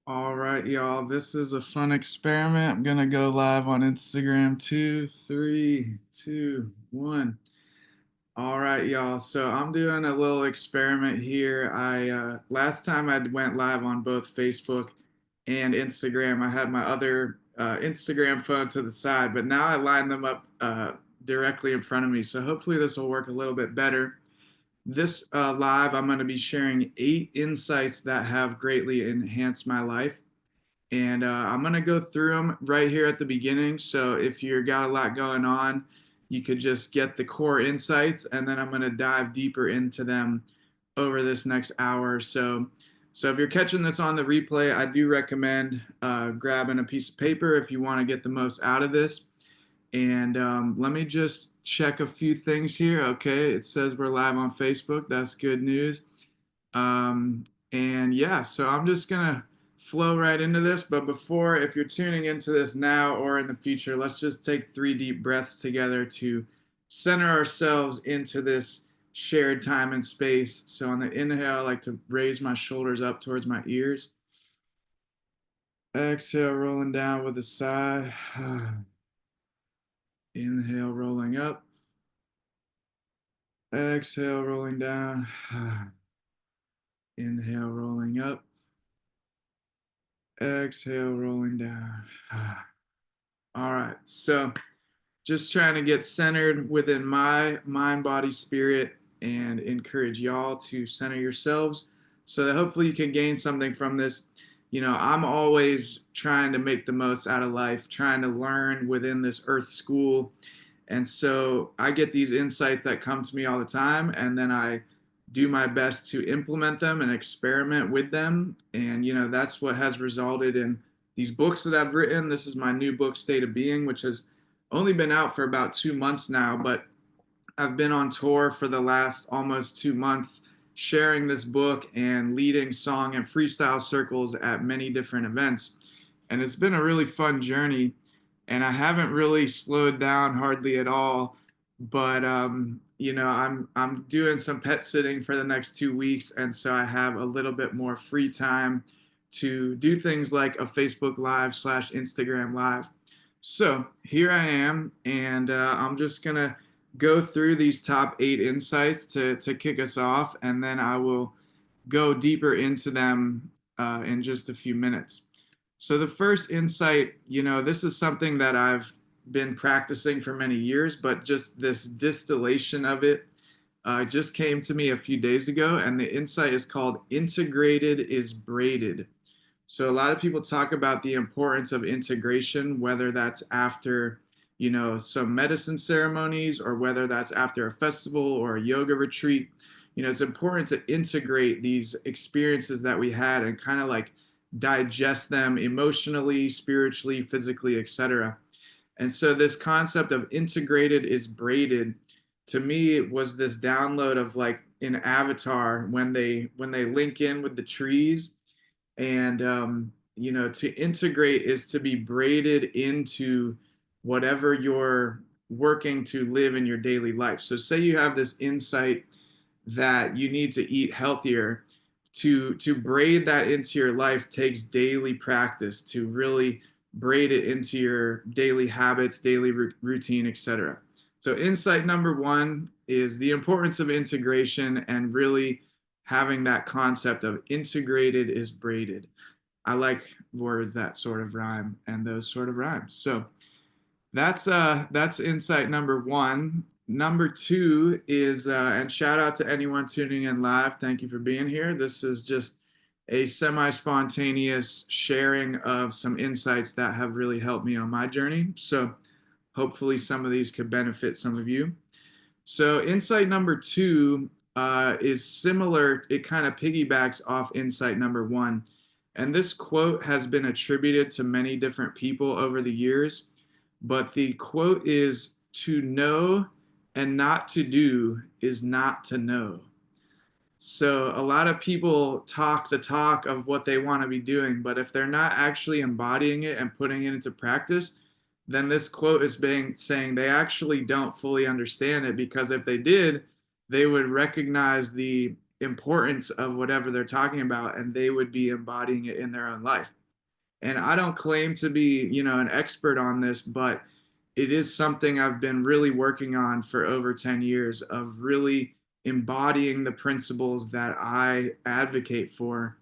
All right, y'all. This is a fun experiment. I'm gonna go live on Instagram. Two, three, two, one. All right, y'all. So I'm doing a little experiment here. I last time I went live on both Facebook and Instagram. I had my other Instagram phone to the side, but now I line them up directly in front of me. So hopefully this will work a little bit better. This live, I'm going to be sharing 8 insights that have greatly enhanced my life. And I'm going to go through them right here at the beginning. So if you've got a lot going on, you could just get the core insights, and then I'm going to dive deeper into them over this next hour or so. So if you're catching this on the replay, I do recommend grabbing a piece of paper if you want to get the most out of this. And let me just check a few things here. Okay, it says we're live on Facebook. That's good news. And yeah, so I'm just gonna flow right into this. But before, if you're tuning into this now or in the future, let's just take 3 deep breaths together to center ourselves into this shared time and space. So on the inhale, I like to raise my shoulders up towards my ears. Exhale, rolling down with a sigh. Inhale, rolling up. Exhale, rolling down. Inhale, rolling up. Exhale, rolling down. All right. So just trying to get centered within my mind, body, spirit, and encourage y'all to center yourselves so that hopefully you can gain something from this. I'm always trying to make the most out of life, trying to learn within this earth school. And so I get these insights that come to me all the time, and then I do my best to implement them and experiment with them. And, that's what has resulted in these books that I've written. This is my new book, State of Being, which has only been out for about 2 months now, but I've been on tour for the last almost 2 months, sharing this book and leading song and freestyle circles at many different events. And it's been a really fun journey. And I haven't really slowed down hardly at all. But I'm doing some pet sitting for the next 2 weeks, and so I have a little bit more free time to do things like a Facebook Live slash Instagram Live. So here I am, and I'm just gonna go through these top 8 insights to kick us off, and then I will go deeper into them in just a few minutes. So the first insight, this is something that I've been practicing for many years, but just this distillation of it just came to me a few days ago, and the insight is called integrated is braided. So a lot of people talk about the importance of integration, whether that's after, some medicine ceremonies or whether that's after a festival or a yoga retreat. It's important to integrate these experiences that we had and kind of like digest them emotionally, spiritually, physically, etc. And so this concept of integrated is braided to me was this download of like in Avatar when they link in with the trees, and to integrate is to be braided into whatever you're working to live in your daily life. So say you have this insight that you need to eat healthier. To braid that into your life takes daily practice to really braid it into your daily habits, daily routine, etc. So insight number 1 is the importance of integration and really having that concept of integrated is braided. I like words that sort of rhyme and those sort of rhymes. So that's insight number 1. Number 2 is and shout out to anyone tuning in live. Thank you for being here. This is just a semi-spontaneous sharing of some insights that have really helped me on my journey. So hopefully some of these could benefit some of you. So insight number 2 is similar. It kind of piggybacks off insight number 1. And this quote has been attributed to many different people over the years. But the quote is, to know and not to do is not to know. So a lot of people talk the talk of what they want to be doing, but if they're not actually embodying it and putting it into practice, then this quote is being saying they actually don't fully understand it, because if they did, they would recognize the importance of whatever they're talking about, and they would be embodying it in their own life. And I don't claim to be, an expert on this, but it is something I've been really working on for over 10 years of really embodying the principles that I advocate for.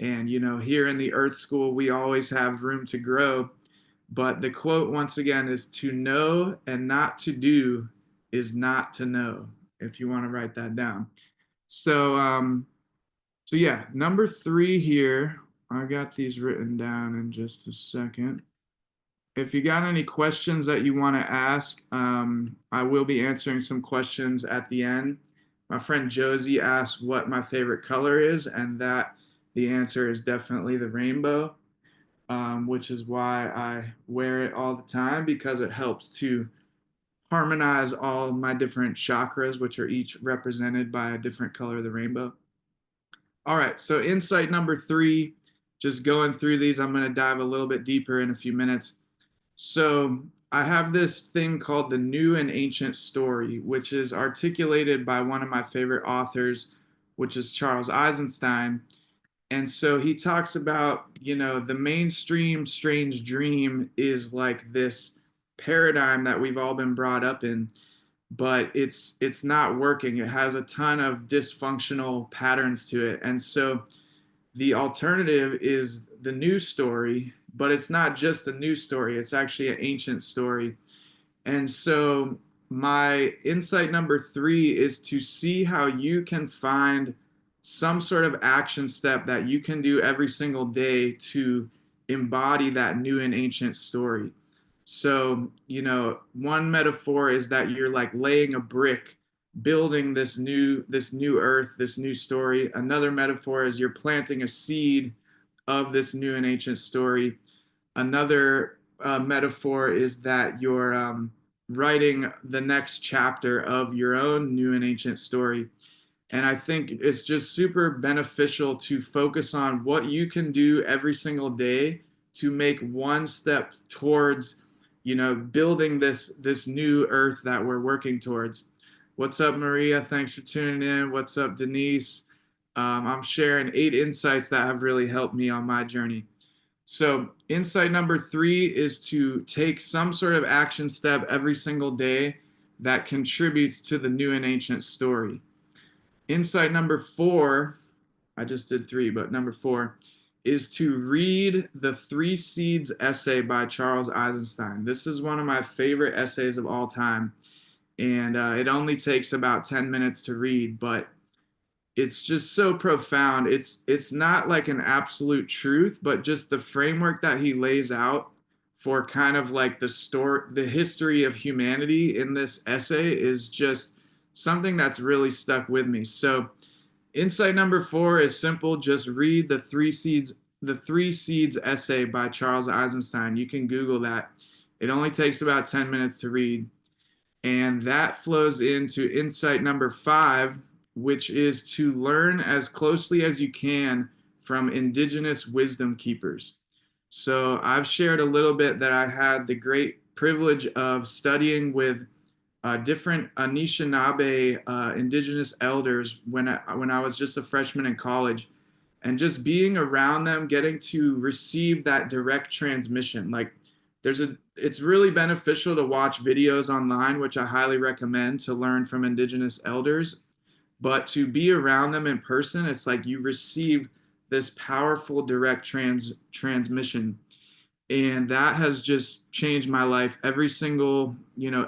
And, here in the Earth School, we always have room to grow. But the quote, once again, is to know and not to do is not to know, if you want to write that down. So yeah, number 3 here. I got these written down in just a second. If you got any questions that you want to ask, I will be answering some questions at the end. My friend Josie asked what my favorite color is, and that the answer is definitely the rainbow, which is why I wear it all the time, because it helps to harmonize all of my different chakras, which are each represented by a different color of the rainbow. All right, so insight number 3, just going through these, I'm going to dive a little bit deeper in a few minutes. So I have this thing called the New and Ancient Story, which is articulated by one of my favorite authors, which is Charles Eisenstein. And so he talks about, the mainstream strange dream is like this paradigm that we've all been brought up in, but it's not working. It has a ton of dysfunctional patterns to it. And so the alternative is the new story, but it's not just a new story, it's actually an ancient story. And so my insight number 3 is to see how you can find some sort of action step that you can do every single day to embody that new and ancient story. So, one metaphor is that you're like laying a brick, building this new earth, this new story. Another metaphor is you're planting a seed of this new and ancient story. Another metaphor is that you're writing the next chapter of your own new and ancient story. And I think it's just super beneficial to focus on what you can do every single day to make one step towards, building this new earth that we're working towards. What's up, Maria? Thanks for tuning in. What's up, Denise? I'm sharing 8 insights that have really helped me on my journey. So, insight number 3 is to take some sort of action step every single day that contributes to the new and ancient story. Insight number 4, I just did 3, but number 4 is to read the 3 Seeds essay by Charles Eisenstein. This is one of my favorite essays of all time, and it only takes about 10 minutes to read, but it's just so profound. It's not like an absolute truth, but just the framework that he lays out for kind of like the history of humanity in this essay is just something that's really stuck with me. So insight number 4 is simple. Just read the 3 Seeds essay by Charles Eisenstein. You can Google that. It only takes about 10 minutes to read. And that flows into insight number 5, which is to learn as closely as you can from Indigenous Wisdom Keepers. So I've shared a little bit that I had the great privilege of studying with different Anishinaabe Indigenous elders when I was just a freshman in college, and just being around them, getting to receive that direct transmission. Like it's really beneficial to watch videos online, which I highly recommend to learn from Indigenous elders. But to be around them in person, it's like you receive this powerful direct transmission. And that has just changed my life. Every single,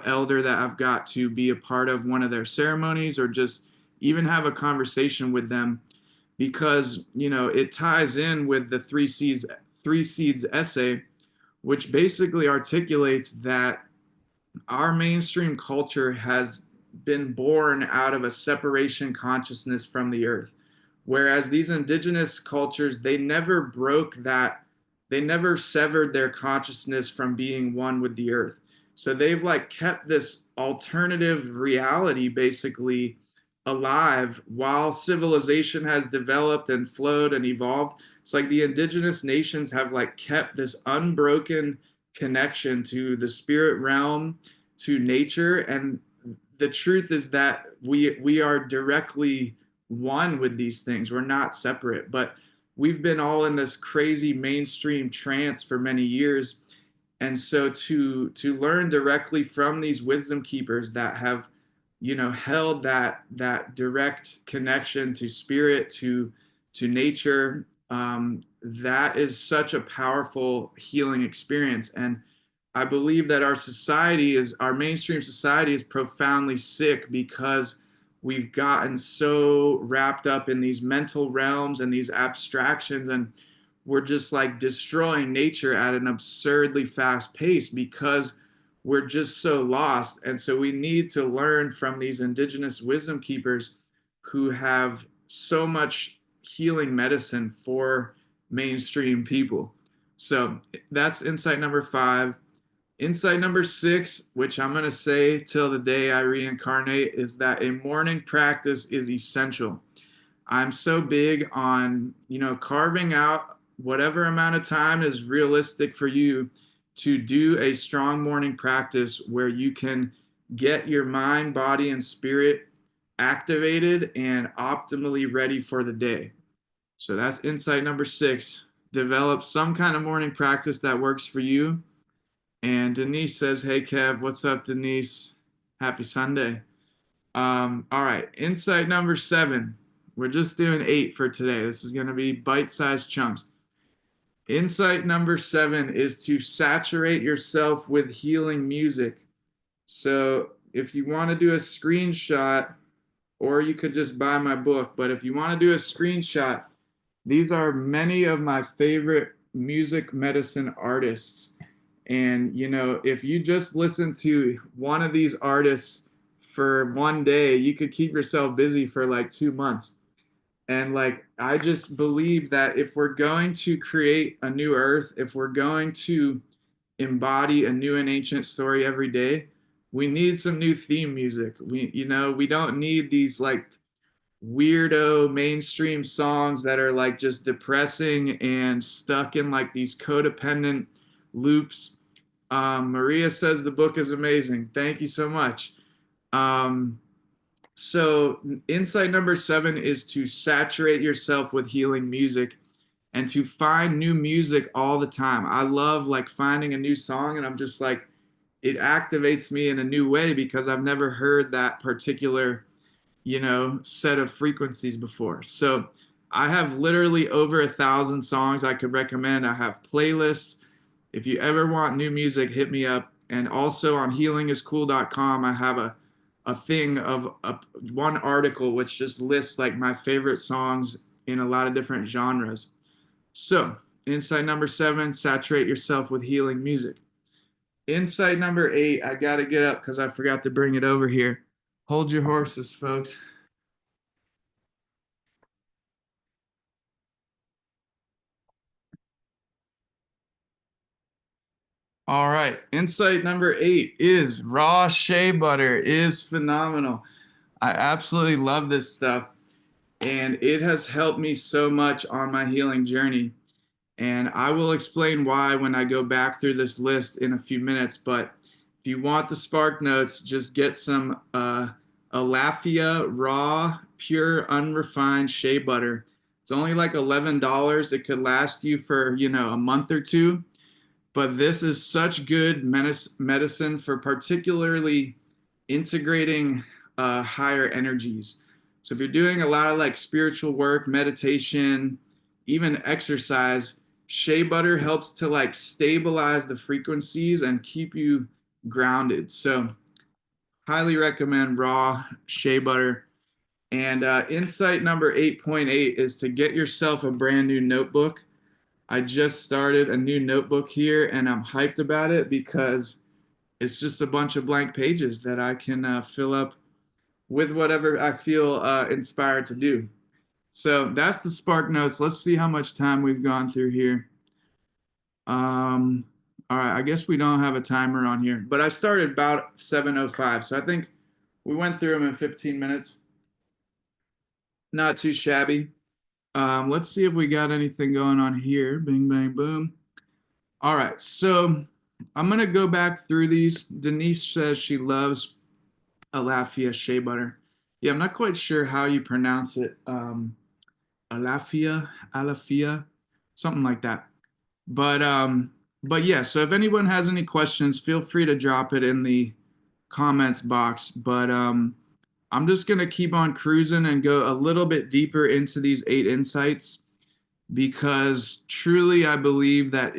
elder that I've got to be a part of one of their ceremonies or just even have a conversation with them, because, it ties in with the three seeds essay, which basically articulates that our mainstream culture has been born out of a separation consciousness from the earth. Whereas these indigenous cultures, they never severed their consciousness from being one with the earth. So they've like kept this alternative reality basically alive while civilization has developed and flowed and evolved. It's like the indigenous nations have like kept this unbroken connection to the spirit realm, to nature. And the truth is that we are directly one with these things. We're not separate, but we've been all in this crazy mainstream trance for many years. And so to learn directly from these wisdom keepers that have, held that direct connection to spirit, to nature, that is such a powerful healing experience. And I believe that our mainstream society is profoundly sick because we've gotten so wrapped up in these mental realms and these abstractions, and we're just like destroying nature at an absurdly fast pace because we're just so lost. And so we need to learn from these indigenous wisdom keepers who have so much healing medicine for mainstream people. So that's insight number 5. Insight number 6, which I'm going to say till the day I reincarnate, is that a morning practice is essential. I'm so big on, carving out whatever amount of time is realistic for you to do a strong morning practice where you can get your mind, body, and spirit activated and optimally ready for the day. So that's insight number 6. Develop some kind of morning practice that works for you. And Denise says, "Hey, Kev, what's up, Denise? Happy Sunday." All right, insight number 7. We're just doing 8 for today. This is going to be bite-sized chunks. Insight number 7 is to saturate yourself with healing music. So if you want to do a screenshot, or you could just buy my book, but if you want to do a screenshot, these are many of my favorite music medicine artists. And, if you just listen to one of these artists for one day, you could keep yourself busy for like 2 months. And like, I just believe that if we're going to create a new earth, if we're going to embody a new and ancient story every day, we need some new theme music. We don't need these like weirdo mainstream songs that are like just depressing and stuck in like these codependent loops. Maria says the book is amazing. Thank you so much. So insight number 7 is to saturate yourself with healing music and to find new music all the time. I love like finding a new song and I'm just like, it activates me in a new way because I've never heard that particular, set of frequencies before. So I have literally over 1,000 songs I could recommend. I have playlists. If you ever want new music, hit me up. And also on healingiscool.com, I have a thing of one article which just lists like my favorite songs in a lot of different genres. So, insight number 7, saturate yourself with healing music. Insight number 8, I got to get up because I forgot to bring it over here. Hold your horses, folks. All right. Insight number 8 is raw shea butter is phenomenal. I absolutely love this stuff, and it has helped me so much on my healing journey. And I will explain why when I go back through this list in a few minutes. But if you want the spark notes, just get some Alafia raw, pure, unrefined shea butter. It's only like $11. It could last you for, a month or two. But this is such good medicine for particularly integrating higher energies. So if you're doing a lot of like spiritual work, meditation, even exercise, shea butter helps to like stabilize the frequencies and keep you grounded. So highly recommend raw shea butter. And insight number 8.8 is to get yourself a brand new notebook. I just started a new notebook here and I'm hyped about it because it's just a bunch of blank pages that I can fill up with whatever I feel inspired to do. So that's the spark notes. Let's see how much time we've gone through here. All right, I guess we don't have a timer on here, but I started about 7:05, so I think we went through them in 15 minutes. Not too shabby. Let's see if we got anything going on here. Bing, bang, boom. All right, so I'm gonna go back through these. Denise says she loves Alafia shea butter. Yeah, I'm not quite sure how you pronounce it. Alafia, something like that. But um, but yeah, so if anyone has any questions, feel free to drop it in the comments box. I'm just gonna keep on cruising and go a little bit deeper into these 8 insights because truly I believe that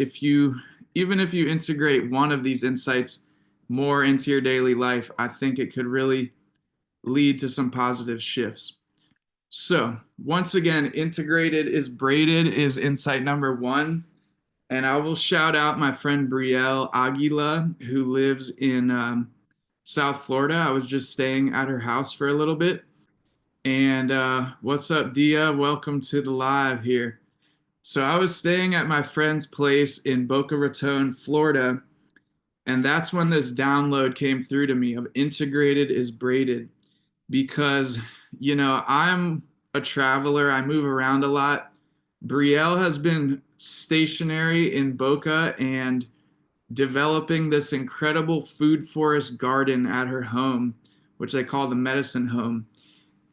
even if you integrate one of these insights more into your daily life, I think it could really lead to some positive shifts. So, once again, integrated is braided is insight number 1. And I will shout out my friend Brielle Aguila, who lives in South Florida. I was just staying at her house for a little bit. And what's up, Dia? Welcome to the live here. So I was staying at my friend's place in Boca Raton, Florida, and that's when this download came through to me of integrated is braided because, I'm a traveler. I move around a lot. Brielle has been stationary in Boca and developing this incredible food forest garden at her home, which they call the medicine home.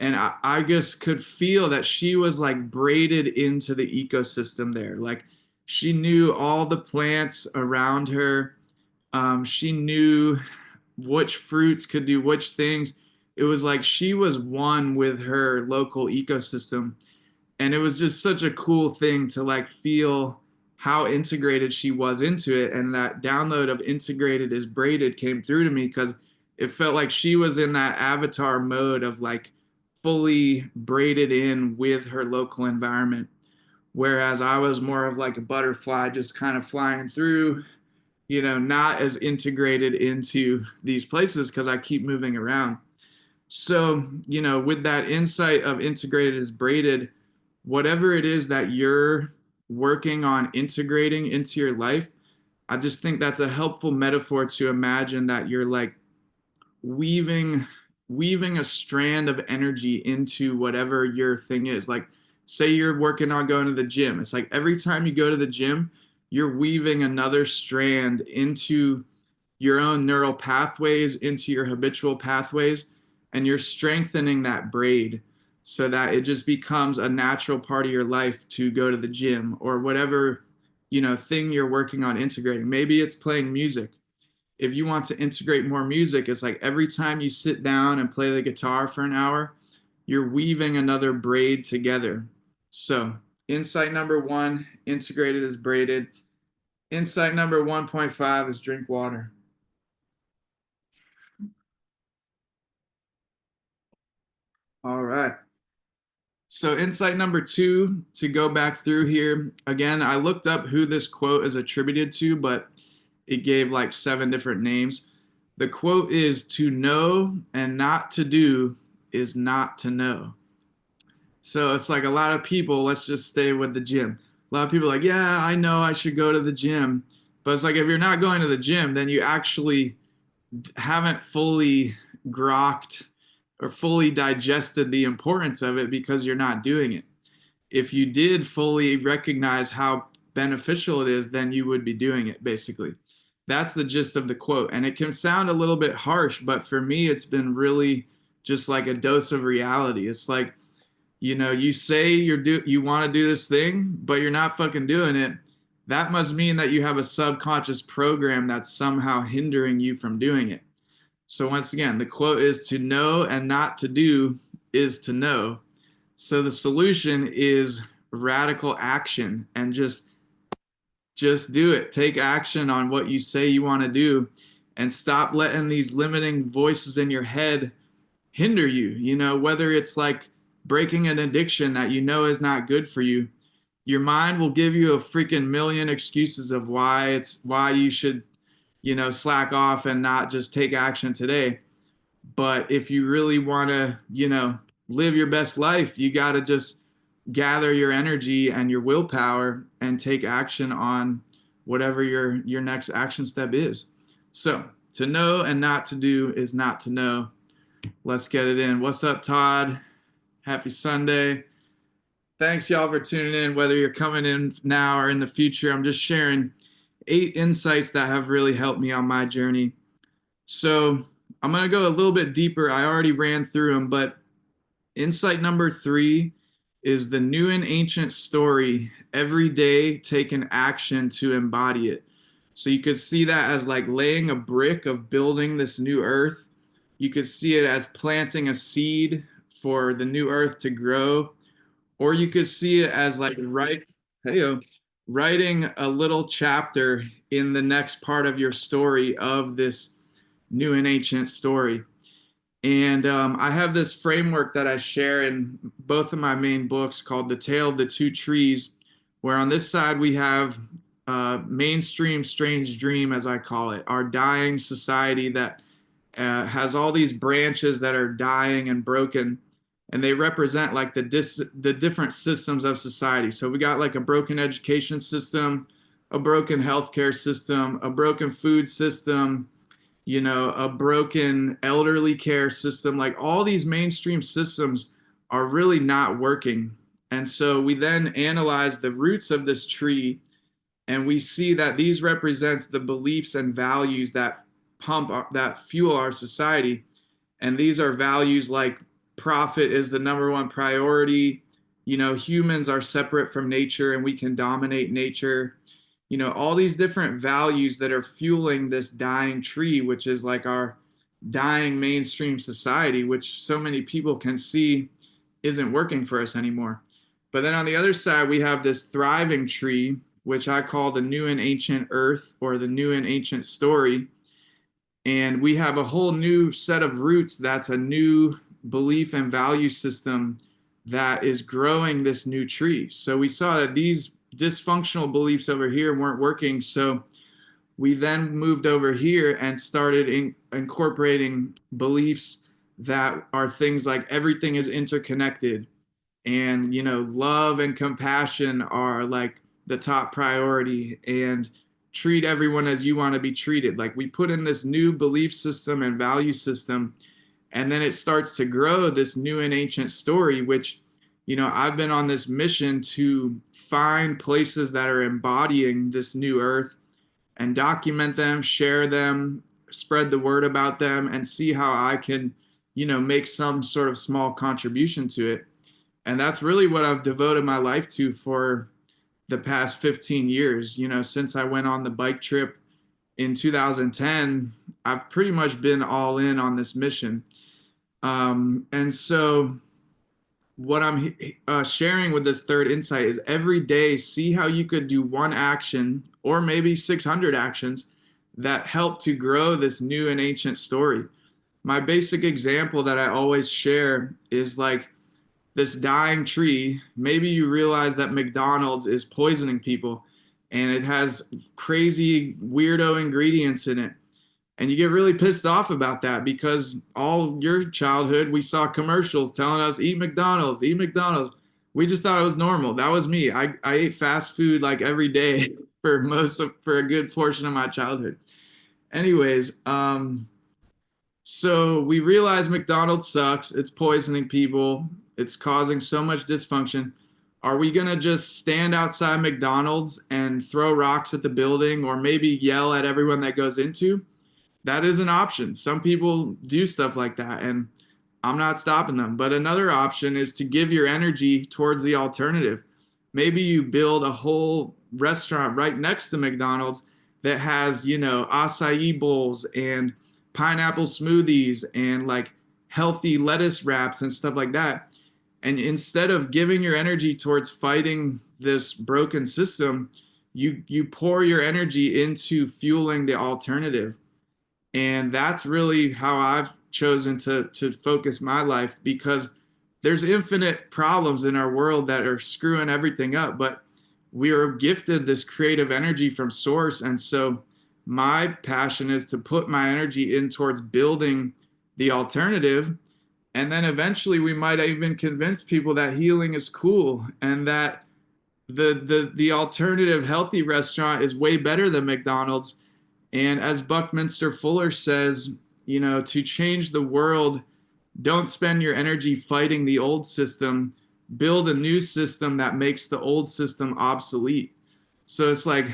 And I just could feel that she was like braided into the ecosystem there. Like she knew all the plants around her. She knew which fruits could do which things. It was like she was one with her local ecosystem. And it was just such a cool thing to like feel how integrated she was into it. And that download of integrated is braided came through to me because it felt like she was in that avatar mode of like fully braided in with her local environment. Whereas I was more of like a butterfly, just kind of flying through, not as integrated into these places because I keep moving around. So, with that insight of integrated is braided, whatever it is that you're working on integrating into your life, I just think that's a helpful metaphor to imagine that you're like weaving weaving a strand of energy into whatever your thing is. Like say you're working on going to the gym. It's like every time you go to the gym, you're weaving another strand into your own neural pathways, into your habitual pathways, and you're strengthening that braid so that it just becomes a natural part of your life to go to the gym or whatever, thing you're working on integrating. Maybe it's playing music. If you want to integrate more music, it's like every time you sit down and play the guitar for an hour, you're weaving another braid together. So, insight number 1, integrated is braided. Insight number 1.5 is drink water. All right. So, insight number 2, to go back through here, again, I looked up who this quote is attributed to, but it gave like 7 different names. The quote is to know and not to do is not to know. So, it's like a lot of people, let's just stay with the gym. A lot of people are like, yeah, I know I should go to the gym. But it's like if you're not going to the gym, then you actually haven't fully grokked or fully digested the importance of it because you're not doing it. If you did fully recognize how beneficial it is, then you would be doing it, basically. That's the gist of the quote. And it can sound a little bit harsh, but for me, it's been really just like a dose of reality. It's like, you say you want to do this thing, but you're not fucking doing it. That must mean that you have a subconscious program that's somehow hindering you from doing it. So once again, the quote is to know and not to do is to know. So the solution is radical action and just do it. Take action on what you say you want to do and stop letting these limiting voices in your head hinder you. Whether it's like breaking an addiction that you know is not good for you, your mind will give you a freaking million excuses of why you should, slack off and not just take action today. But if you really want to, live your best life, you got to just gather your energy and your willpower and take action on whatever your next action step is. So, to know and not to do is not to know. Let's get it in. What's up, Todd? Happy Sunday. Thanks, y'all, for tuning in, whether you're coming in now or in the future. I'm just sharing 8 insights that have really helped me on my journey. So I'm going to go a little bit deeper. I already ran through them, but Insight number 3 is the new and ancient story. Every day, take an action to embody it. So you could see that as like laying a brick of building this new earth. You could see it as planting a seed for the new earth to grow, or you could see it as like writing a little chapter in the next part of your story of this new and ancient story. And I have this framework that I share in both of my main books called The Tale of the Two Trees, where on this side we have mainstream strange dream, as I call it, our dying society that has all these branches that are dying and broken, and they represent like the different systems of society. So we got like a broken education system, a broken healthcare system, a broken food system, a broken elderly care system. Like all these mainstream systems are really not working. And so we then analyze the roots of this tree, and we see that these represents the beliefs and values that that fuel our society. And these are values like profit is the number one priority. Humans are separate from nature and we can dominate nature. All these different values that are fueling this dying tree, which is like our dying mainstream society, which so many people can see isn't working for us anymore. But then on the other side, we have this thriving tree, which I call the new and ancient earth, or the new and ancient story. And we have a whole new set of roots that's a new belief and value system that is growing this new tree. So we saw that these dysfunctional beliefs over here weren't working. So we then moved over here and started incorporating beliefs that are things like everything is interconnected, and love and compassion are like the top priority, and treat everyone as you want to be treated. Like we put in this new belief system and value system, and then it starts to grow this new and ancient story, which I've been on this mission to find places that are embodying this new earth and document them, share them, spread the word about them, and see how I can make some sort of small contribution to it. And that's really what I've devoted my life to for the past 15 years. Since I went on the bike trip in 2010, I've pretty much been all in on this mission. And so what I'm sharing with this third insight is every day, see how you could do one action or maybe 600 actions that help to grow this new and ancient story. My basic example that I always share is like this dying tree. Maybe you realize that McDonald's is poisoning people and it has crazy weirdo ingredients in it. And you get really pissed off about that because all your childhood we saw commercials telling us eat McDonald's, eat McDonald's. We just thought it was normal. That was me. I ate fast food like every day for a good portion of my childhood. Anyways, so we realize McDonald's sucks. It's poisoning people. It's causing so much dysfunction. Are we going to just stand outside McDonald's and throw rocks at the building or maybe yell at everyone that goes into? That is an option. Some people do stuff like that, and I'm not stopping them. But another option is to give your energy towards the alternative. Maybe you build a whole restaurant right next to McDonald's that has, acai bowls and pineapple smoothies and like healthy lettuce wraps and stuff like that. And instead of giving your energy towards fighting this broken system, you pour your energy into fueling the alternative. And that's really how I've chosen to focus my life, because there's infinite problems in our world that are screwing everything up, but we are gifted this creative energy from source. And so my passion is to put my energy in towards building the alternative. And then eventually we might even convince people that healing is cool and that the alternative healthy restaurant is way better than McDonald's. And as Buckminster Fuller says, to change the world, don't spend your energy fighting the old system. Build a new system that makes the old system obsolete. So it's like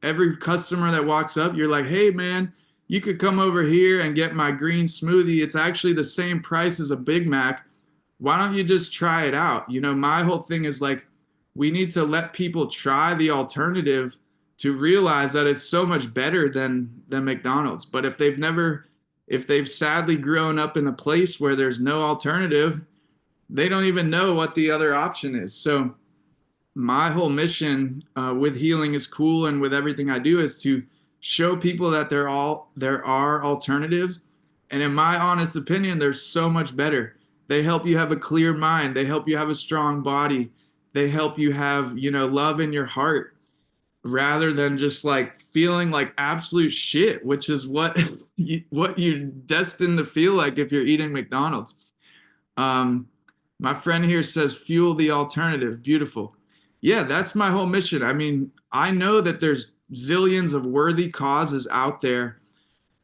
every customer that walks up, you're like, hey, man, you could come over here and get my green smoothie. It's actually the same price as a Big Mac. why don't you just try it out? My whole thing is like, we need to let people try the alternative to realize that it's so much better than McDonald's. But if they've sadly grown up in a place where there's no alternative, they don't even know what the other option is. So my whole mission with Healing is Cool and with everything I do is to show people that there are alternatives. And in my honest opinion, they're so much better. They help you have a clear mind. They help you have a strong body. They help you have, love in your heart rather than just like feeling like absolute shit, which is what what you're destined to feel like if you're eating McDonald's. Um, my friend here says, fuel the alternative. Beautiful. Yeah, that's my whole mission. I mean, I know that there's zillions of worthy causes out there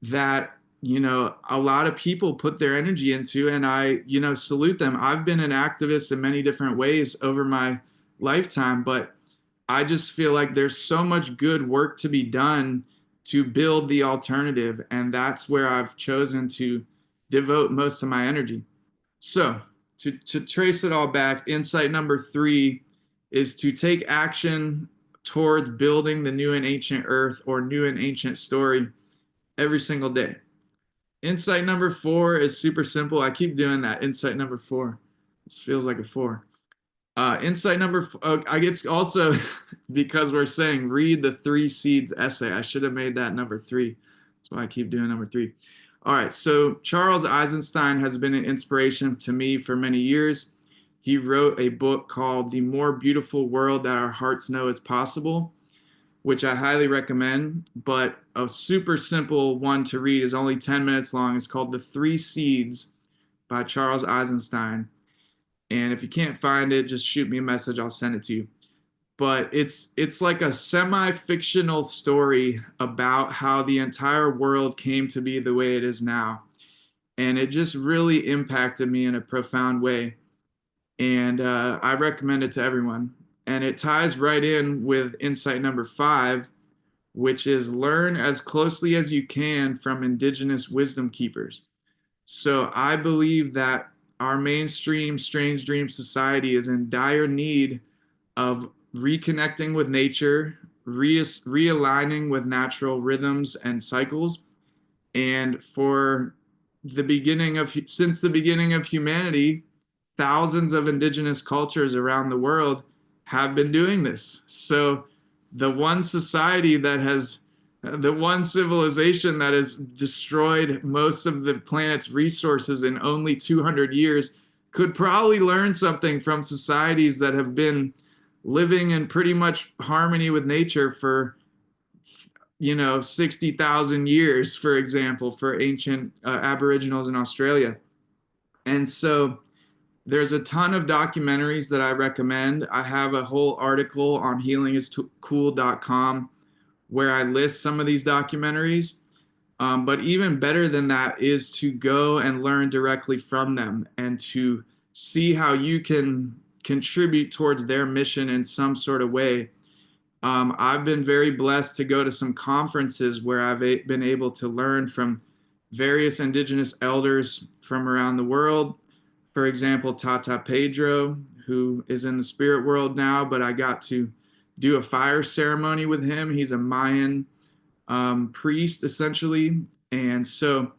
that, a lot of people put their energy into, and I, salute them. I've been an activist in many different ways over my lifetime, but I just feel like there's so much good work to be done to build the alternative. And that's where I've chosen to devote most of my energy. So to trace it all back, insight number 3 is to take action towards building the new and ancient earth or new and ancient story every single day. Insight number 4 is super simple. I keep doing that. Insight number 4. This feels like a 4. Insight number, I guess also because we're saying read the 3 Seeds essay. I should have made that number 3. That's why I keep doing number 3. All right, so Charles Eisenstein has been an inspiration to me for many years. He wrote a book called The More Beautiful World That Our Hearts Know Is Possible, which I highly recommend, but a super simple one to read is only 10 minutes long. It's called The 3 Seeds by Charles Eisenstein. And if you can't find it, just shoot me a message. I'll send it to you. But it's like a semi-fictional story about how the entire world came to be the way it is now. And it just really impacted me in a profound way. And I recommend it to everyone. And it ties right in with insight number 5, which is learn as closely as you can from Indigenous Wisdom Keepers. So I believe that our mainstream strange dream society is in dire need of reconnecting with nature, realigning with natural rhythms and cycles. And since the beginning of humanity, thousands of indigenous cultures around the world have been doing this. So the one civilization that has destroyed most of the planet's resources in only 200 years could probably learn something from societies that have been living in pretty much harmony with nature for 60,000 years, for example, for ancient Aboriginals in Australia. And so there's a ton of documentaries that I recommend. I have a whole article on healingiscool.com where I list some of these documentaries. But even better than that is to go and learn directly from them and to see how you can contribute towards their mission in some sort of way. I've been very blessed to go to some conferences where I've been able to learn from various indigenous elders from around the world. For example, Tata Pedro, who is in the spirit world now, but I got to do a fire ceremony with him. He's a Mayan priest, essentially. And so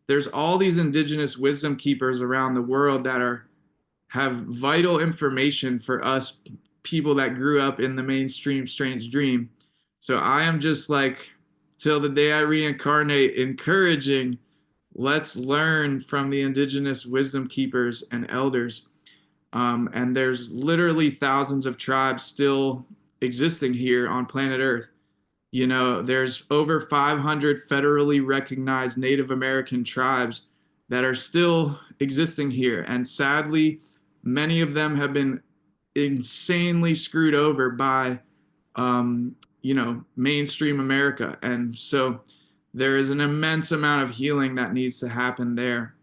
there's all these indigenous wisdom keepers around the world that have vital information for us people that grew up in the mainstream strange dream. So I am just like, till the day I reincarnate, encouraging, let's learn from the indigenous wisdom keepers and elders. And there's literally thousands of tribes still existing here on planet Earth. There's over 500 federally recognized Native American tribes that are still existing here. And sadly, many of them have been insanely screwed over by, mainstream America. And so there is an immense amount of healing that needs to happen there.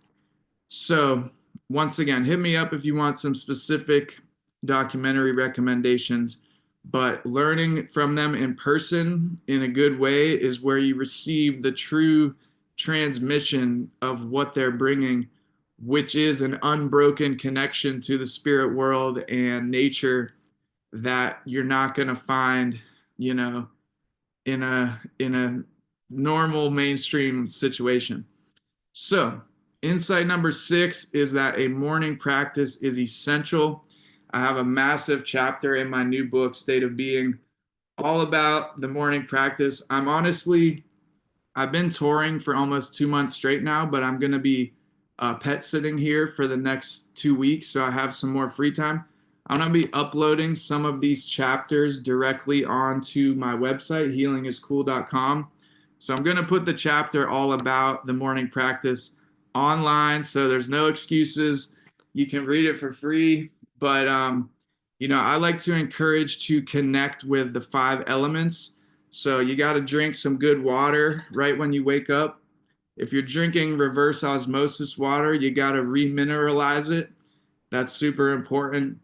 So once again, hit me up if you want some specific documentary recommendations, but learning from them in person in a good way is where you receive the true transmission of what they're bringing which is an unbroken connection to the spirit world and nature that you're not going to find, you know, in a normal mainstream situation. So, insight number 6 is that a morning practice is essential. I have a massive chapter in my new book, State of Being, all about the morning practice. I've been touring for almost 2 months straight now, but I'm going to be pet sitting here for the next 2 weeks, so I have some more free time. I'm going to be uploading some of these chapters directly onto my website, healingiscool.com. So I'm going to put the chapter all about the morning practice online, so there's no excuses. You can read it for free, but I like to encourage to connect with the 5 elements. So you got to drink some good water right when you wake up. If you're drinking reverse osmosis water, you got to remineralize it. That's super important.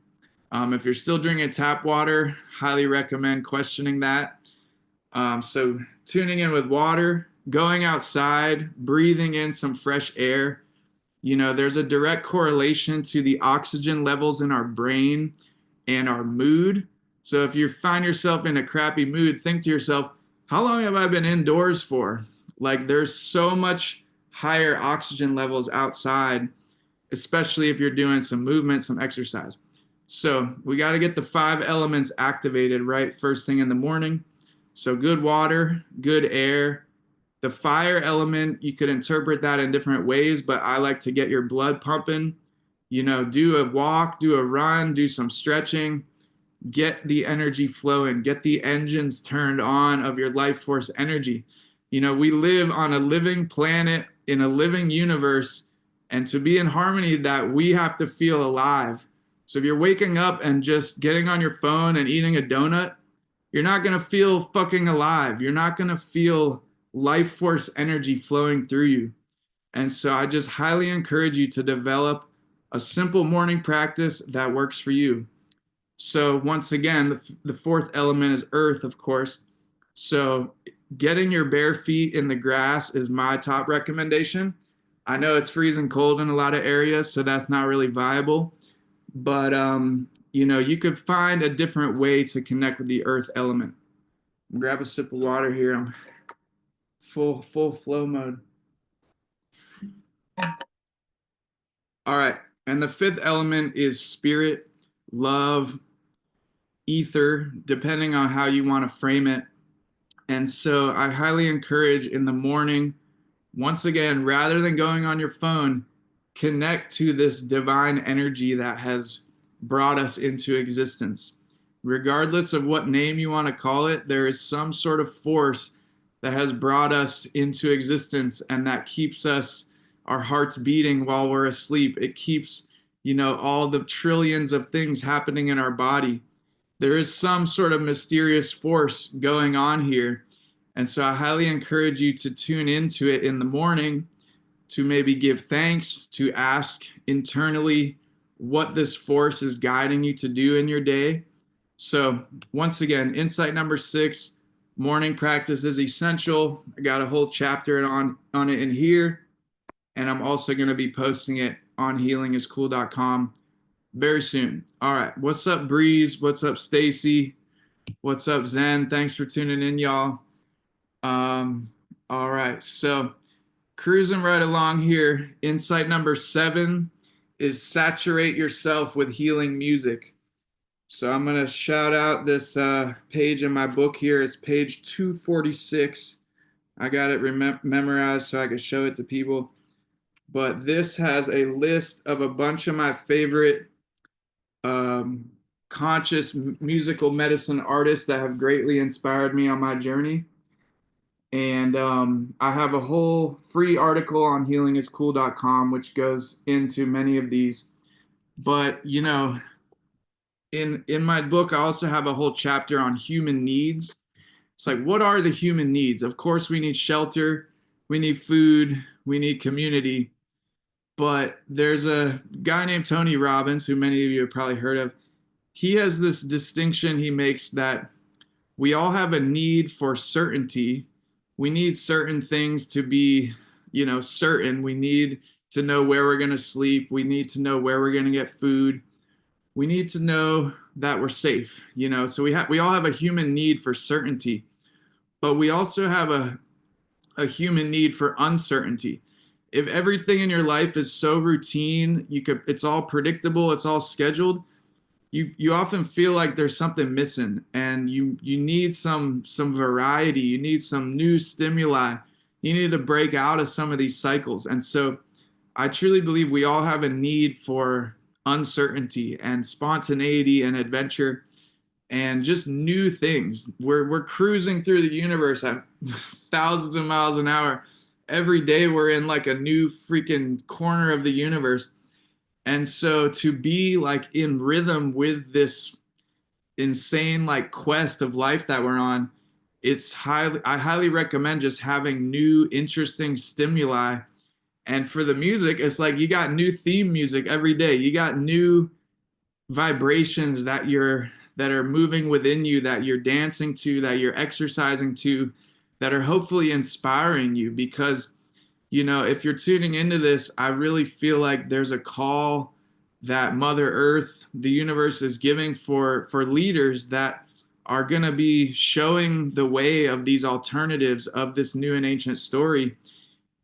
If you're still drinking tap water, highly recommend questioning that. So tuning in with water, going outside, breathing in some fresh air. There's a direct correlation to the oxygen levels in our brain and our mood. So if you find yourself in a crappy mood, think to yourself, how long have I been indoors for? Like, there's so much higher oxygen levels outside, especially if you're doing some movement, some exercise. So we got to get the 5 elements activated right first thing in the morning. So good water, good air. The fire element, you could interpret that in different ways, but I like to get your blood pumping. Do a walk, do a run, do some stretching, get the energy flowing, get the engines turned on of your life force energy. We live on a living planet in a living universe, and to be in harmony that, we have to feel alive. So if you're waking up and just getting on your phone and eating a donut, you're not going to feel fucking alive. You're not going to feel life force energy flowing through you. And so I just highly encourage you to develop a simple morning practice that works for you. So once again, the 4th element is earth, of course. So getting your bare feet in the grass is my top recommendation. I know it's freezing cold in a lot of areas, so that's not really viable. But, you could find a different way to connect with the earth element. Grab a sip of water here. I'm full flow mode. All right. And the 5th element is spirit, love, ether, depending on how you want to frame it. And so I highly encourage in the morning, once again, rather than going on your phone, connect to this divine energy that has brought us into existence. Regardless of what name you want to call it, there is some sort of force that has brought us into existence, and that keeps our hearts beating while we're asleep. It keeps, all the trillions of things happening in our body. There is some sort of mysterious force going on here. And so I highly encourage you to tune into it in the morning, to maybe give thanks, to ask internally what this force is guiding you to do in your day. So once again, insight number 6, morning practice is essential. I got a whole chapter on it in here, and I'm also going to be posting it on healingiscool.com very soon. All right. What's up, Breeze? What's up, Stacy? What's up, Zen? Thanks for tuning in, y'all. All right. So cruising right along here. Insight number 7 is saturate yourself with healing music. So I'm going to shout out this page in my book here. It's page 246. I got it memorized so I can show it to people. But this has a list of a bunch of my favorite conscious musical medicine artists that have greatly inspired me on my journey. And I have a whole free article on healingiscool.com, which goes into many of these. But, in my book, I also have a whole chapter on human needs. It's like, what are the human needs? Of course, we need shelter, we need food, we need community. But there's a guy named Tony Robbins, who many of you have probably heard of. He has this distinction he makes that we all have a need for certainty. We need certain things to be, certain. We need to know where we're going to sleep. We need to know where we're going to get food. We need to know that we're safe, you know. So we all have a human need for certainty, but we also have a human need for uncertainty. If everything in your life is so routine, it's all predictable, it's all scheduled, you often feel like there's something missing, and you need some variety, you need some new stimuli. You need to break out of some of these cycles. And so I truly believe we all have a need for uncertainty and spontaneity and adventure and just new things. We're cruising through the universe at thousands of miles an hour. Every day we're in like a new freaking corner of the universe. And so to be like in rhythm with this insane like quest of life that we're on, I highly recommend just having new interesting stimuli. And for the music, it's like you got new theme music every day. You got new vibrations that are moving within you, that you're dancing to, that you're exercising to, that are hopefully inspiring you. Because, you know, if you're tuning into this, I really feel like there's a call that Mother Earth, the universe, is giving for leaders that are going to be showing the way of these alternatives of this new and ancient story.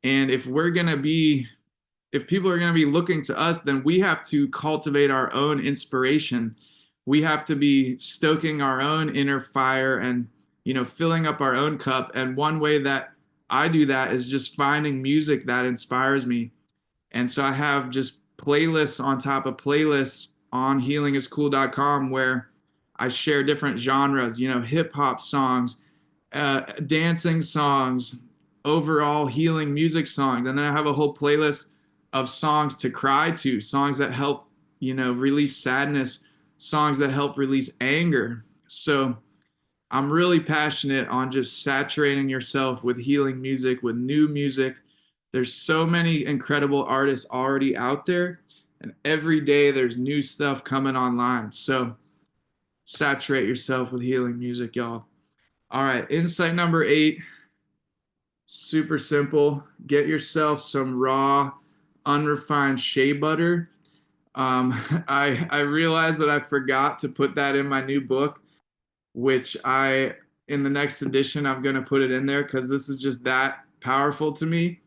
And if people are going to be looking to us, then we have to cultivate our own inspiration. We have to be stoking our own inner fire and, you know, filling up our own cup. And one way that I do that is just finding music that inspires me. And so I have just playlists on top of playlists on healingiscool.com where I share different genres, you know, hip hop songs, dancing songs, overall healing music songs. And then I have a whole playlist of songs to cry to, songs that help, you know, release sadness, songs that help release anger. So I'm really passionate on just saturating yourself with healing music, with new music. There's so many incredible artists already out there, and every day there's new stuff coming online. So saturate yourself with healing music, y'all. All right, insight number 8, super simple. Get yourself some raw, unrefined shea butter. I realized that I forgot to put that in my new book, which in the next edition, I'm going to put it in there because this is just that powerful to me.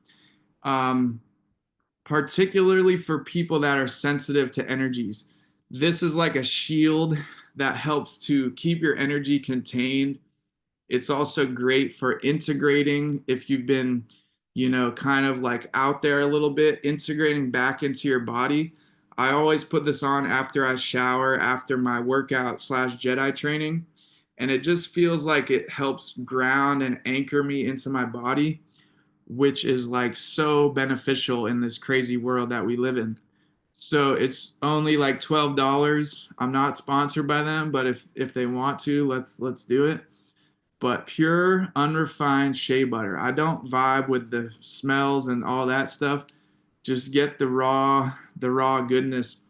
Particularly for people that are sensitive to energies. This is like a shield that helps to keep your energy contained. It's also great for integrating if you've been, you know, kind of like out there a little bit, integrating back into your body. I always put this on after I shower, after my workout / Jedi training. And it just feels like it helps ground and anchor me into my body, which is like so beneficial in this crazy world that we live in. So it's only like $12. I'm not sponsored by them, but if they want to, let's do it. But pure unrefined shea butter. I don't vibe with the smells and all that stuff. Just get the raw goodness.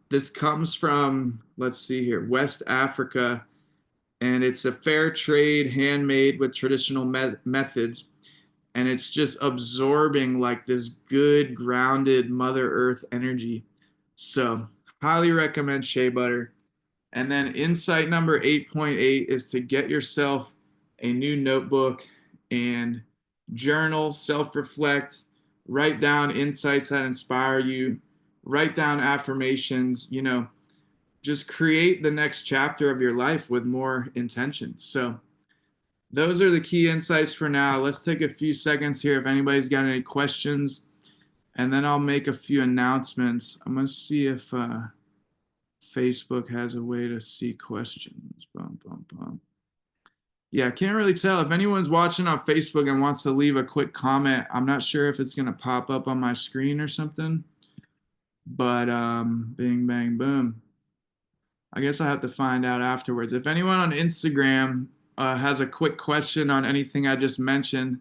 This comes from, let's see here, West Africa, and it's a fair trade, handmade with traditional methods. And it's just absorbing like this good, grounded Mother Earth energy. So, highly recommend shea butter. And then insight number 8.8 is to get yourself a new notebook and journal, self reflect, write down insights that inspire you, write down affirmations, you know, just create the next chapter of your life with more intention. So, those are the key insights for now. Let's take a few seconds here if anybody's got any questions, and then I'll make a few announcements. I'm going to see if Facebook has a way to see questions. Bum, bum, bum. Yeah, I can't really tell. If anyone's watching on Facebook and wants to leave a quick comment, I'm not sure if it's going to pop up on my screen or something. But bing, bang, boom. I guess I have to find out afterwards. If anyone on Instagram has a quick question on anything I just mentioned,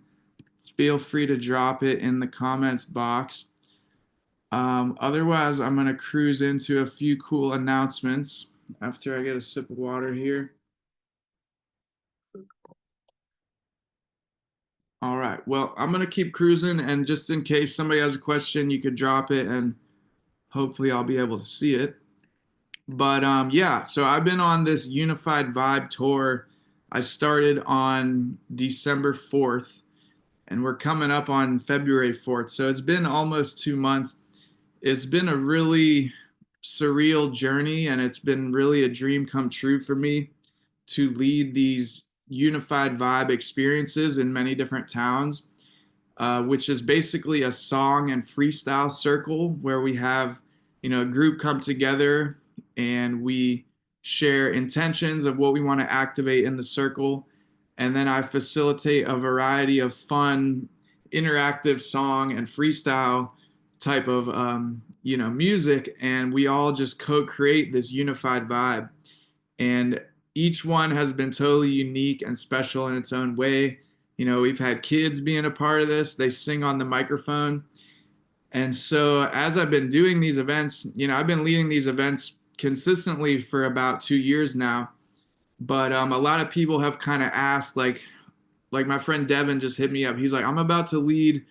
feel free to drop it in the comments box. Otherwise, I'm going to cruise into a few cool announcements after I get a sip of water here. All right. Well, I'm going to keep cruising, and just in case somebody has a question, you could drop it and hopefully I'll be able to see it. But yeah, so I've been on this Unified Vibe tour. I started on December 4th, and we're coming up on February 4th. So it's been almost 2 months. It's been a really surreal journey, and it's been really a dream come true for me to lead these Unified Vibe experiences in many different towns, which is basically a song and freestyle circle where we have, a group come together and we share intentions of what we want to activate in the circle. And then I facilitate a variety of fun, interactive song and freestyle type of, music. And we all just co create this unified vibe. And each one has been totally unique and special in its own way. We've had kids being a part of this, they sing on the microphone. And so, as I've been doing these events, I've been leading these events consistently for about 2 years now. But a lot of people have kind of asked, like my friend Devin just hit me up. He's like, I'm about to lead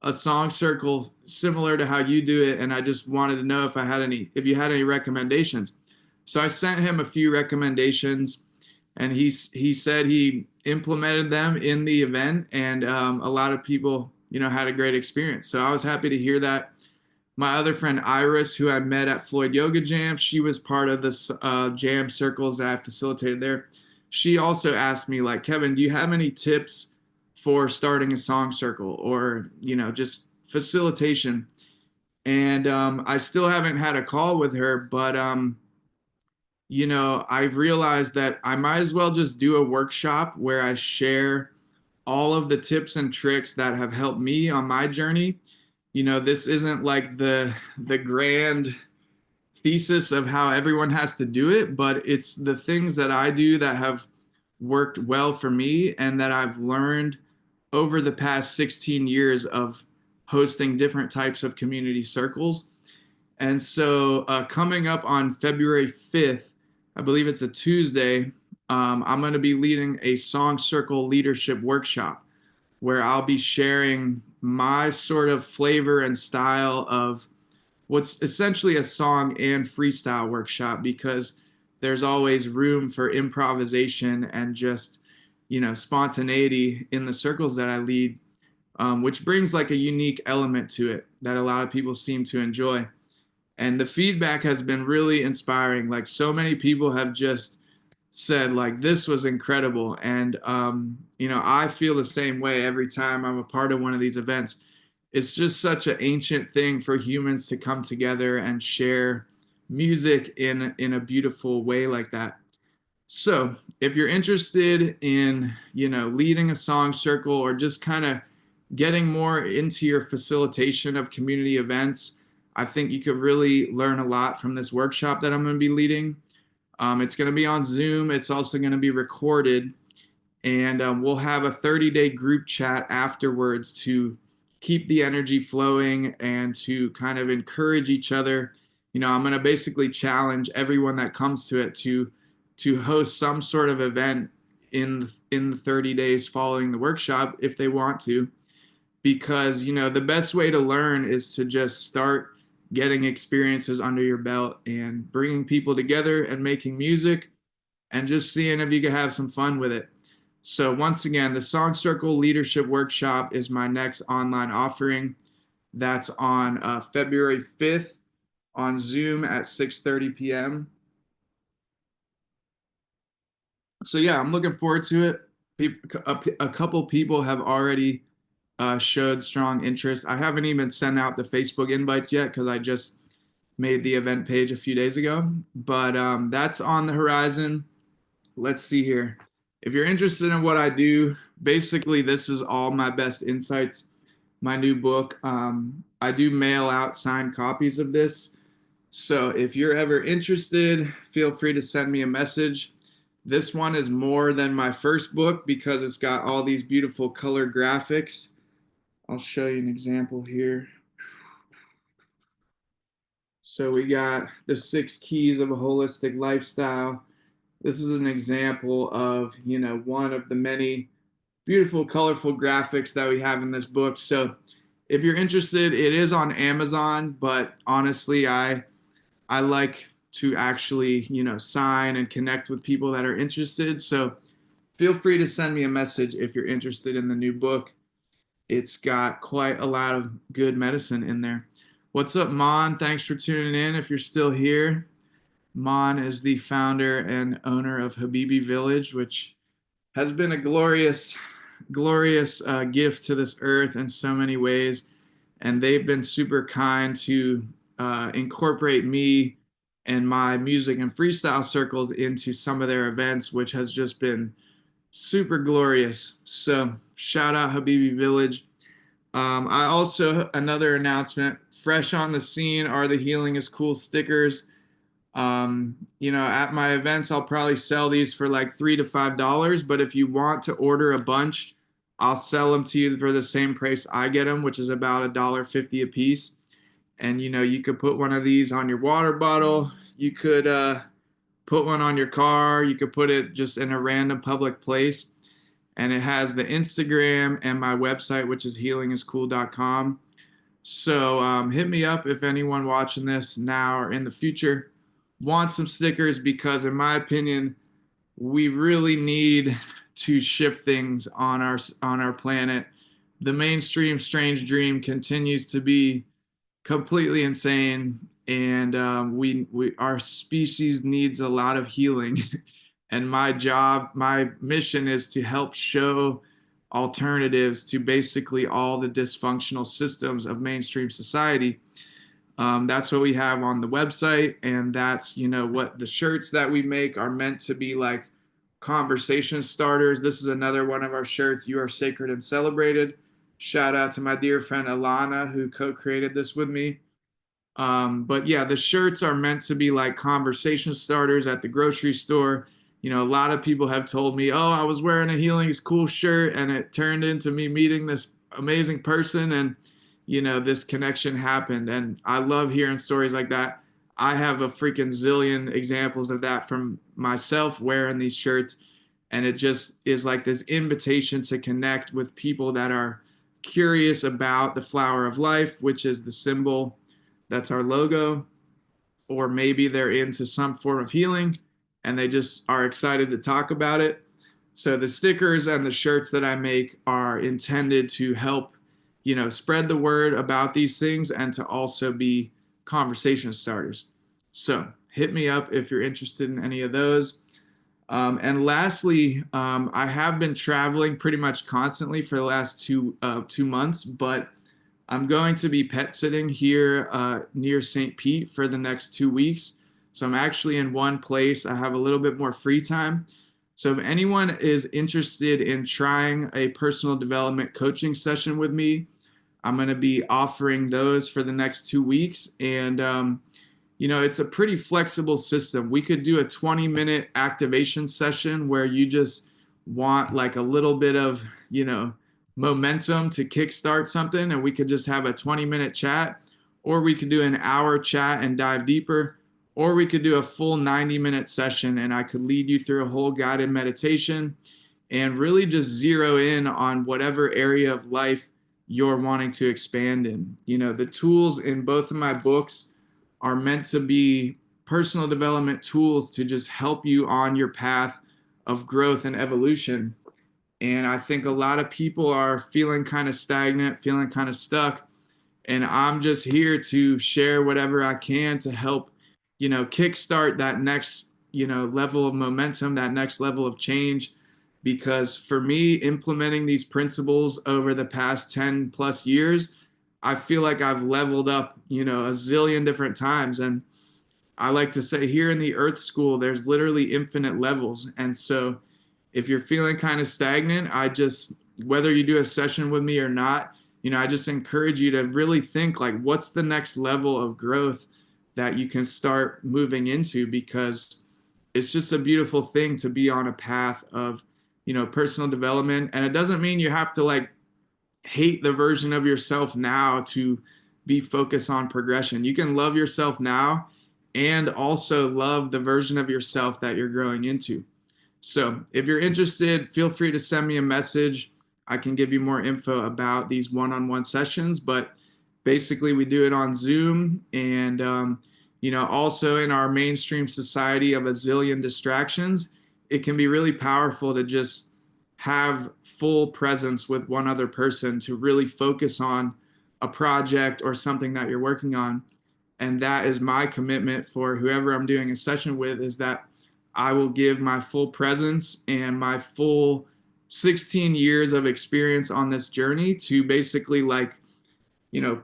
a song circle similar to how you do it, and I just wanted to know if you had any recommendations. So I sent him a few recommendations, and he said he implemented them in the event, and a lot of people, had a great experience. So I was happy to hear that. My other friend Iris, who I met at Floyd Yoga Jam, she was part of the jam circles that I facilitated there. She also asked me, like, Kevin, do you have any tips for starting a song circle, or just facilitation? And I still haven't had a call with her, but I've realized that I might as well just do a workshop where I share all of the tips and tricks that have helped me on my journey. This isn't like the grand thesis of how everyone has to do it, but it's the things that I do that have worked well for me and that I've learned over the past 16 years of hosting different types of community circles. And so, coming up on February 5th, I believe it's a Tuesday, I'm going to be leading a song circle leadership workshop where I'll be sharing my sort of flavor and style of what's essentially a song and freestyle workshop, because there's always room for improvisation and just, spontaneity in the circles that I lead, which brings like a unique element to it that a lot of people seem to enjoy. And the feedback has been really inspiring. Like, so many people have just said, like, this was incredible. And I feel the same way every time I'm a part of one of these events. It's just such an ancient thing for humans to come together and share music in a beautiful way like that. So if you're interested in, leading a song circle, or just kind of getting more into your facilitation of community events, I think you could really learn a lot from this workshop that I'm going to be leading. It's going to be on Zoom. It's also going to be recorded, and we'll have a 30-day group chat afterwards to keep the energy flowing and to kind of encourage each other. I'm going to basically challenge everyone that comes to it to host some sort of event in the 30 days following the workshop if they want to, because the best way to learn is to just start getting experiences under your belt and bringing people together and making music and just seeing if you can have some fun with it. So once again, the Song Circle Leadership Workshop is my next online offering. That's on February 5th on Zoom at 6:30 p.m. So yeah, I'm looking forward to it. A couple people have already showed strong interest. I haven't even sent out the Facebook invites yet because I just made the event page a few days ago. But that's on the horizon. Let's see here. If you're interested in what I do, basically this is all my best insights. My new book. I do mail out signed copies of this. So if you're ever interested, feel free to send me a message. This one is more than my first book because it's got all these beautiful color graphics. I'll show you an example here. So we got the 6 keys of a holistic lifestyle. This is an example of, one of the many beautiful, colorful graphics that we have in this book. So if you're interested, it is on Amazon, but honestly, I like to actually, sign and connect with people that are interested. So feel free to send me a message if you're interested in the new book. It's got quite a lot of good medicine in there. What's up, Mon? Thanks for tuning in. If you're still here, Mon is the founder and owner of Habibi Village, which has been a glorious, glorious gift to this earth in so many ways. And they've been super kind to incorporate me and my music and freestyle circles into some of their events, which has just been super glorious. So shout out Habibi Village. I also, another announcement, fresh on the scene are the Healing is Cool stickers. At my events, I'll probably sell these for like $3 to $5. But if you want to order a bunch, I'll sell them to you for the same price I get them, which is about $1.50 a piece. And you could put one of these on your water bottle. You could put one on your car. You could put it just in a random public place. And it has the Instagram and my website, which is healingiscool.com. So hit me up if anyone watching this now or in the future wants some stickers, because in my opinion, we really need to shift things on our planet. The mainstream strange dream continues to be completely insane, and we our species needs a lot of healing. And my mission is to help show alternatives to basically all the dysfunctional systems of mainstream society. That's what we have on the website, and that's what the shirts that we make are meant to be, like conversation starters. This is another one of our shirts, You Are Sacred and Celebrated. Shout out to my dear friend Alana, who co-created this with me. But yeah, the shirts are meant to be like conversation starters at the grocery store. A lot of people have told me, oh, I was wearing a Healing is Cool shirt and it turned into me meeting this amazing person, and this connection happened. And I love hearing stories like that. I have a freaking zillion examples of that from myself wearing these shirts. And it just is like this invitation to connect with people that are curious about the flower of life, which is the symbol that's our logo. Or maybe they're into some form of healing and they just are excited to talk about it. So the stickers and the shirts that I make are intended to help, spread the word about these things and to also be conversation starters. So hit me up if you're interested in any of those. And lastly, I have been traveling pretty much constantly for the last 2 months, but I'm going to be pet sitting here near St. Pete for the next 2 weeks. So I'm actually in one place. I have a little bit more free time. So if anyone is interested in trying a personal development coaching session with me, I'm going to be offering those for the next 2 weeks. And it's a pretty flexible system. We could do a 20-minute activation session where you just want like a little bit of, momentum to kickstart something, and we could just have a 20-minute chat, or we could do an hour chat and dive deeper, or we could do a full 90-minute session and I could lead you through a whole guided meditation and really just zero in on whatever area of life you're wanting to expand in. The tools in both of my books are meant to be personal development tools to just help you on your path of growth and evolution. And I think a lot of people are feeling kind of stagnant, feeling kind of stuck. And I'm just here to share whatever I can to help, kickstart that next, level of momentum, that next level of change. Because for me, implementing these principles over the past 10 plus years, I feel like I've leveled up, a zillion different times. And I like to say here in the Earth School, there's literally infinite levels. And so if you're feeling kind of stagnant, whether you do a session with me or not, I just encourage you to really think like, what's the next level of growth that you can start moving into? Because it's just a beautiful thing to be on a path of, personal development. And it doesn't mean you have to like hate the version of yourself now to be focused on progression. You can love yourself now and also love the version of yourself that you're growing into. So if you're interested, feel free to send me a message. I can give you more info about these one-on-one sessions. But basically, we do it on Zoom, and also in our mainstream society of a zillion distractions, it can be really powerful to just have full presence with one other person to really focus on a project or something that you're working on. And that is my commitment for whoever I'm doing a session with, is that I will give my full presence and my full 16 years of experience on this journey to basically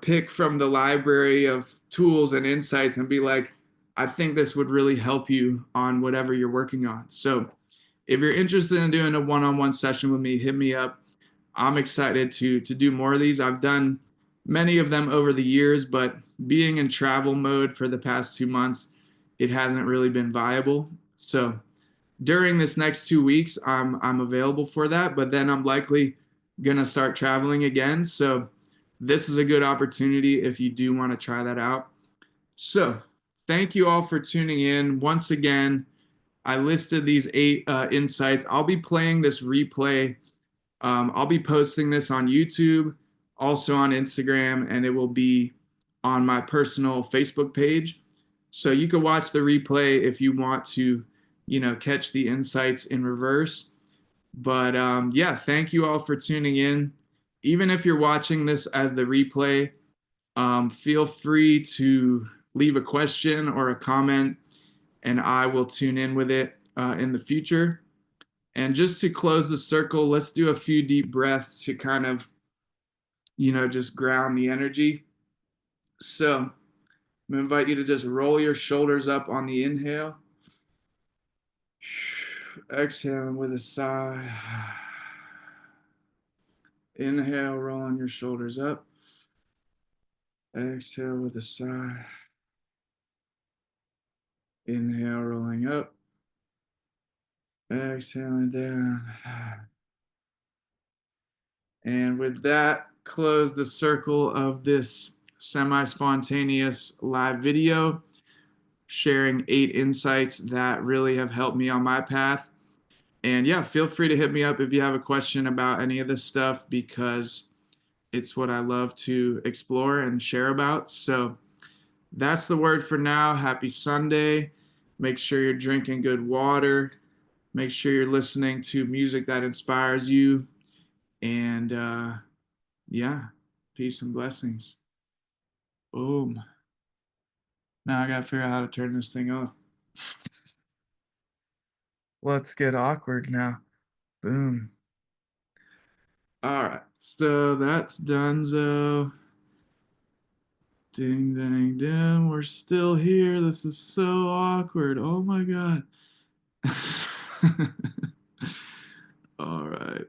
pick from the library of tools and insights and be like, I think this would really help you on whatever you're working on. So if you're interested in doing a one-on-one session with me, hit me up. I'm excited to do more of these. I've done many of them over the years, but being in travel mode for the past 2 months, it hasn't really been viable. So during this next 2 weeks, I'm available for that, but then I'm likely gonna start traveling again. So this is a good opportunity if you do want to try that out. So thank you all for tuning in. Once again, I listed these 8 insights. I'll be playing this replay. I'll be posting this on YouTube, also on Instagram, and it will be on my personal Facebook page. So you can watch the replay if you want to, catch the insights in reverse. But yeah, thank you all for tuning in. Even if you're watching this as the replay, feel free to leave a question or a comment, and I will tune in with it in the future. And just to close the circle, let's do a few deep breaths to kind of, just ground the energy. So I'm going to invite you to just roll your shoulders up on the inhale. Exhaling with a sigh. Inhale, rolling your shoulders up. Exhale with a sigh. Inhale, rolling up. Exhaling down. And with that, close the circle of this semi-spontaneous live video, sharing 8 insights that really have helped me on my path. And yeah, feel free to hit me up if you have a question about any of this stuff, because it's what I love to explore and share about. So that's the word for now. Happy Sunday. Make sure you're drinking good water. Make sure you're listening to music that inspires you. And yeah, peace and blessings. Boom. Now I gotta figure out how to turn this thing off. Let's get awkward now. Boom. All right. So that's donezo. Ding, dang, ding. We're still here. This is so awkward. Oh my God. All right.